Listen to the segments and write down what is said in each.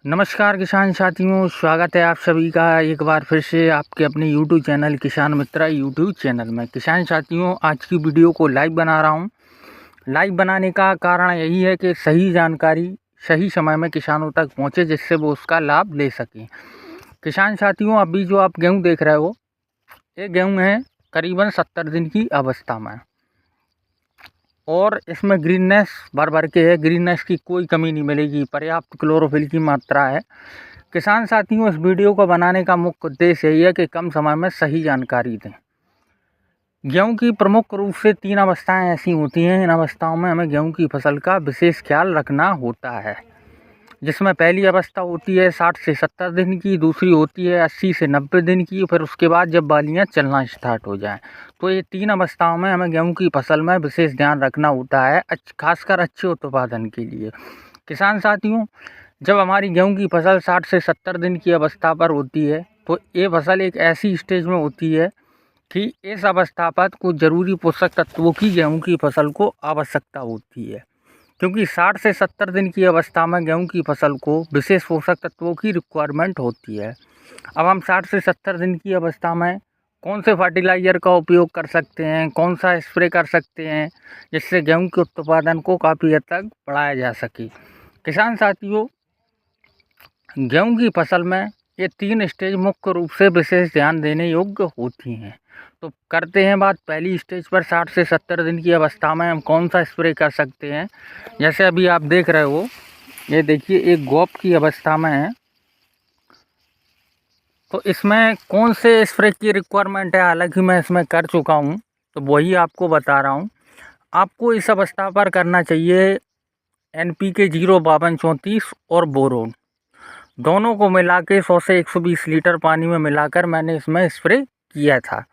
नमस्कार किसान साथियों, स्वागत है आप सभी का एक बार फिर से आपके अपने यूट्यूब चैनल किसान मित्र यूट्यूब चैनल में। किसान साथियों, आज की वीडियो को लाइव बना रहा हूं। लाइव बनाने का कारण यही है कि सही जानकारी सही समय में किसानों तक पहुंचे, जिससे वो उसका लाभ ले सकें। किसान साथियों, अभी जो आप गेहूँ देख रहे हो, ये गेहूँ है करीबन 70 दिन की अवस्था में, और इसमें ग्रीननेस भर भर के है। ग्रीननेस की कोई कमी नहीं मिलेगी, पर्याप्त क्लोरोफिल की मात्रा है। किसान साथियों, इस वीडियो को बनाने का मुख्य उद्देश्य यही है कि कम समय में सही जानकारी दें। गेहूं की प्रमुख रूप से 3 अवस्थाएं ऐसी होती हैं। इन अवस्थाओं में हमें गेहूं की फसल का विशेष ख्याल रखना होता है, जिसमें पहली अवस्था होती है 60 से 70 दिन की, दूसरी होती है 80 से 90 दिन की, फिर उसके बाद जब बालियां चलना स्टार्ट हो जाएं। तो ये 3 अवस्थाओं में हमें गेहूं की फसल में विशेष ध्यान रखना होता है, खासकर अच्छे उत्पादन के लिए। किसान साथियों, जब हमारी गेहूं की फसल 60 से 70 दिन की अवस्था पर होती है, तो ये फसल एक ऐसी स्टेज में होती है कि इस अवस्था पर कुछ ज़रूरी पोषक तत्वों की गेहूं की फसल को आवश्यकता होती है, क्योंकि 60 से 70 दिन की अवस्था में गेहूं की फसल को विशेष पोषक तत्वों की रिक्वायरमेंट होती है। अब हम 60 से 70 दिन की अवस्था में कौन से फर्टिलाइज़र का उपयोग कर सकते हैं, कौन सा स्प्रे कर सकते हैं, जिससे गेहूं के उत्पादन को काफ़ी हद तक बढ़ाया जा सके। किसान साथियों, गेहूं की फसल में ये 3 स्टेज मुख्य रूप से विशेष ध्यान देने योग्य होती हैं। तो करते हैं बात पहली स्टेज पर। 60 से 70 दिन की अवस्था में हम कौन सा स्प्रे कर सकते हैं। जैसे अभी आप देख रहे हो, ये देखिए एक गॉप की अवस्था में है, तो इसमें कौन से स्प्रे की रिक्वायरमेंट है, हालांकि मैं इसमें कर चुका हूँ, तो वही आपको बता रहा हूँ। आपको इस अवस्था पर करना चाहिए NPK 05234 और बोरोन, दोनों को मिला के 100 से 120 लीटर पानी में मिलाकर मैंने इसमें स्प्रे किया था।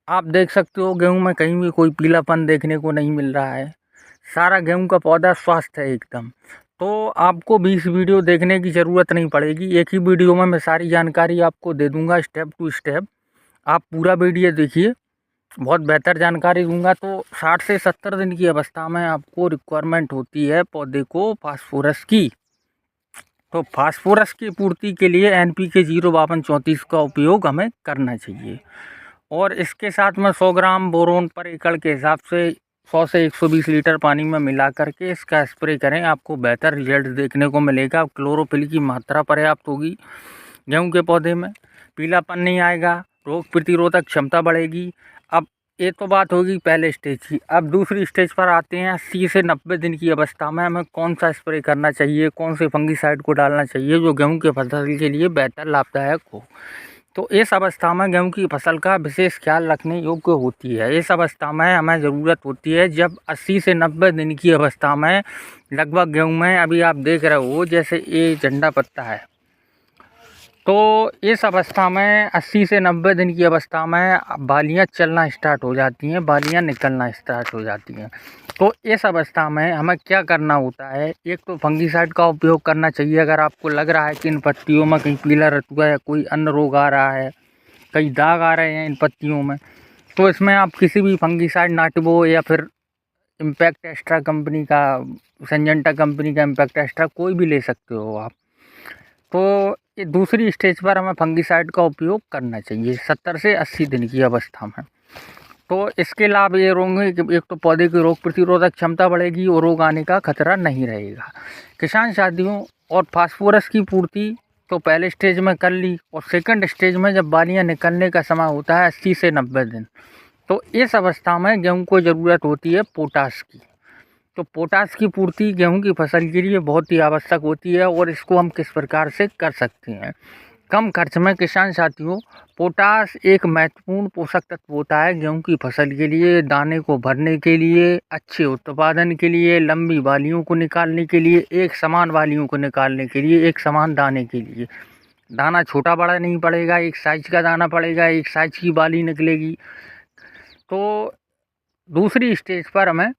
आप देख सकते हो गेहूं में कहीं भी कोई पीलापन देखने को नहीं मिल रहा है। सारा गेहूं का पौधा स्वस्थ है एकदम। तो आपको 20 वीडियो देखने की ज़रूरत नहीं पड़ेगी, एक ही वीडियो में मैं सारी जानकारी आपको दे दूंगा स्टेप टू स्टेप। आप पूरा वीडियो देखिए, बहुत बेहतर जानकारी दूंगा। तो 60 से 70 दिन की अवस्था में आपको रिक्वायरमेंट होती है पौधे को फास्फोरस की। तो फास्फोरस की पूर्ति के लिए NPK 05234 का उपयोग हमें करना चाहिए, और इसके साथ में 100 ग्राम बोरोन पर एकड़ के हिसाब से 100 से 120 लीटर पानी में मिला करके इसका स्प्रे करें। आपको बेहतर रिजल्ट देखने को मिलेगा। क्लोरोफिल की मात्रा पर्याप्त होगी, गेहूं के पौधे में पीलापन नहीं आएगा, रोग प्रतिरोधक क्षमता बढ़ेगी। अब ये तो बात होगी पहले स्टेज की। अब दूसरी स्टेज पर आते हैं। 80 से 90 दिन की अवस्था में हमें कौन सा स्प्रे करना चाहिए, कौन से फंगीसाइड को डालना चाहिए जो गेहूं के फसल के लिए बेहतर लाभदायक हो। तो इस अवस्था में गेहूं की फसल का विशेष ख्याल रखने योग्य होती है। इस अवस्था में हमें ज़रूरत होती है जब 80 से 90 दिन की अवस्था में लगभग गेहूं में, अभी आप देख रहे हो जैसे ये झंडा पत्ता है, तो इस अवस्था में 80 से 90 दिन की अवस्था में बालियां चलना स्टार्ट हो जाती हैं, बालियां निकलना स्टार्ट हो जाती हैं। तो इस अवस्था में हमें क्या करना होता है, एक तो फंगीसाइड का उपयोग करना चाहिए। अगर आपको लग रहा है कि इन पत्तियों में कहीं पीला रतुआ या कोई अन्य रोग आ रहा है, कई दाग आ रहे हैं इन पत्तियों में, तो इसमें आप किसी भी फंगीसाइड नाटिवो या फिर इम्पैक्ट एक्स्ट्रा कंपनी का, सिंजेंटा कंपनी का इम्पैक्ट एक्स्ट्रा कोई भी ले सकते हो आप। तो ये दूसरी स्टेज पर हमें फंगीसाइड का उपयोग करना चाहिए 70 से 80 दिन की अवस्था में। तो इसके लाभ ये होंगे कि एक तो पौधे की रोग प्रतिरोधक क्षमता बढ़ेगी और रोग आने का खतरा नहीं रहेगा। किसान साथियों, और फास्फोरस की पूर्ति तो पहले स्टेज में कर ली, और सेकंड स्टेज में जब बालियां निकलने का समय होता है 80 से 90 दिन, तो इस अवस्था में गेहूं को ज़रूरत होती है पोटास की। तो पोटास की पूर्ति गेहूं की फसल के लिए बहुत ही आवश्यक होती है, और इसको हम किस प्रकार से कर सकते हैं कम खर्च में। किसान साथियों, पोटास एक महत्वपूर्ण पोषक तत्व होता है गेहूं की फसल के लिए, दाने को भरने के लिए, अच्छे उत्पादन के लिए, लंबी बालियों को निकालने के लिए, एक समान बालियों को निकालने के लिए, एक समान दाने के लिए। दाना छोटा बड़ा नहीं पड़ेगा, एक साइज का दाना पड़ेगा, एक साइज की बाली निकलेगी। तो दूसरी स्टेज पर हमें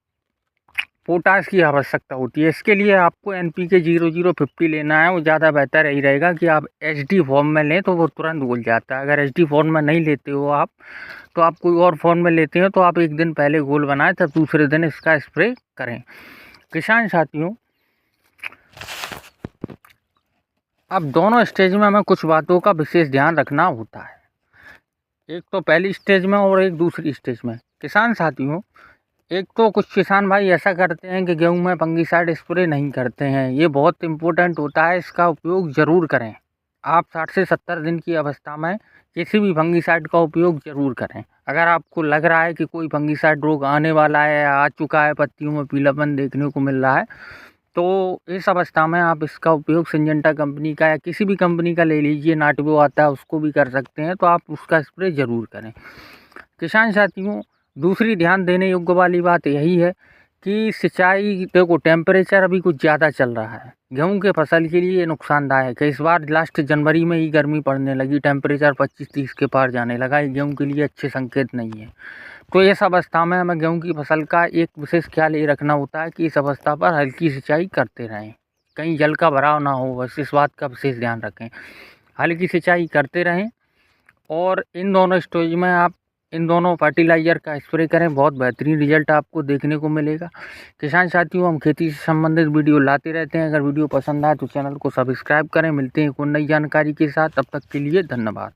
पोटास की आवश्यकता होती है। इसके लिए आपको NPK 0050 लेना है। वो ज़्यादा बेहतर यही रहेगा कि आप HD फॉर्म में लें, तो वो तुरंत घुल जाता है। अगर HD फॉर्म में नहीं लेते हो आप, तो आप कोई और फॉर्म में लेते हो, तो आप एक दिन पहले घोल बनाएं, तब दूसरे दिन इसका स्प्रे करें। किसान साथियों, अब दोनों स्टेज में हमें कुछ बातों का विशेष ध्यान रखना होता है, एक तो पहली स्टेज में और एक दूसरी स्टेज में। किसान साथियों, एक तो कुछ किसान भाई ऐसा करते हैं कि गेहूं में फंगीसाइड स्प्रे नहीं करते हैं, ये बहुत इम्पोर्टेंट होता है, इसका उपयोग ज़रूर करें। आप 60 से 70 दिन की अवस्था में किसी भी फंगीसाइड का उपयोग ज़रूर करें। अगर आपको लग रहा है कि कोई फंगीसाइड रोग आने वाला है या आ चुका है, पत्तियों में पीलापन देखने को मिल रहा है, तो इस अवस्था में आप इसका उपयोग सिंजेंटा कंपनी का या किसी भी कंपनी का ले लीजिए, नाटवो आता है उसको भी कर सकते हैं, तो आप उसका स्प्रे ज़रूर करें। किसान साथियों, दूसरी ध्यान देने योग्य वाली बात यही है कि सिंचाई, देखो टेम्परेचर अभी कुछ ज़्यादा चल रहा है, गेहूं के फसल के लिए नुकसानदायक है। इस बार लास्ट जनवरी में ही गर्मी पड़ने लगी, टेम्परेचर 25-30 के पार जाने लगा, ये गेहूं के लिए अच्छे संकेत नहीं है। तो इस अवस्था में हमें गेहूं की फसल का एक विशेष ख्याल ये रखना होता है कि इस अवस्था पर हल्की सिंचाई करते रहें, कहीं जल का भराव ना हो, बस इस बात का विशेष ध्यान रखें। हल्की सिंचाई करते रहें और इन दोनों स्टेज में आप इन दोनों फर्टिलाइज़र का स्प्रे करें, बहुत बेहतरीन रिजल्ट आपको देखने को मिलेगा। किसान साथियों, हम खेती से संबंधित वीडियो लाते रहते हैं, अगर वीडियो पसंद आए तो चैनल को सब्सक्राइब करें। मिलते हैं कोई नई जानकारी के साथ, तब तक के लिए धन्यवाद।